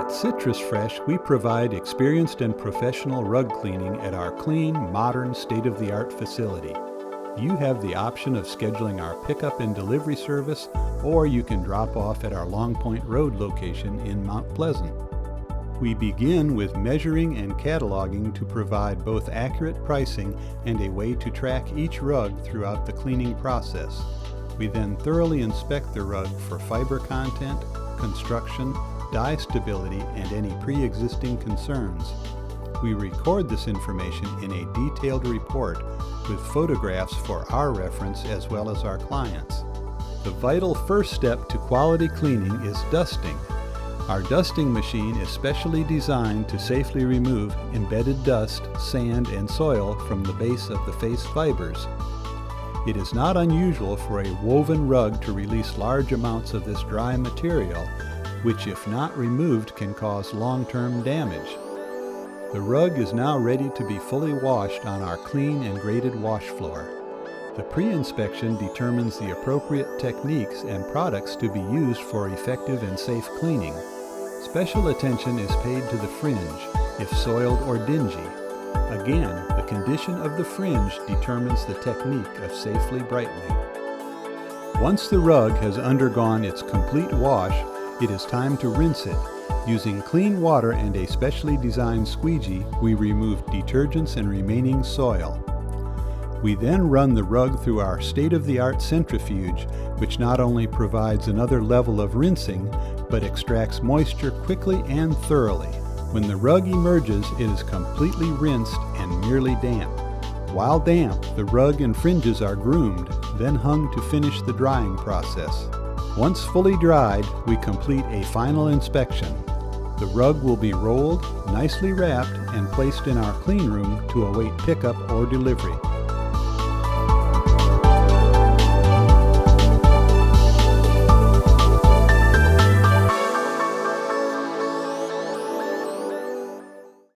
At Citrus Fresh, we provide experienced and professional rug cleaning at our clean, modern, state-of-the-art facility. You have the option of scheduling our pickup and delivery service, or you can drop off at our Long Point Road location in Mount Pleasant. We begin with measuring and cataloging to provide both accurate pricing and a way to track each rug throughout the cleaning process. We then thoroughly inspect the rug for fiber content, construction, dye stability, and any pre-existing concerns. We record this information in a detailed report with photographs for our reference as well as our clients. The vital first step to quality cleaning is dusting. Our dusting machine is specially designed to safely remove embedded dust, sand, and soil from the base of the face fibers. It is not unusual for a woven rug to release large amounts of this dry material, which if not removed can cause long-term damage. The rug is now ready to be fully washed on our clean and graded wash floor. The pre-inspection determines the appropriate techniques and products to be used for effective and safe cleaning. Special attention is paid to the fringe, if soiled or dingy. Again, the condition of the fringe determines the technique of safely brightening. Once the rug has undergone its complete wash, it is time to rinse it. Using clean water and a specially designed squeegee, we remove detergents and remaining soil. We then run the rug through our state-of-the-art centrifuge, which not only provides another level of rinsing, but extracts moisture quickly and thoroughly. When the rug emerges, it is completely rinsed and merely damp. While damp, the rug and fringes are groomed, then hung to finish the drying process. Once fully dried, we complete a final inspection. The rug will be rolled, nicely wrapped, and placed in our clean room to await pickup or delivery.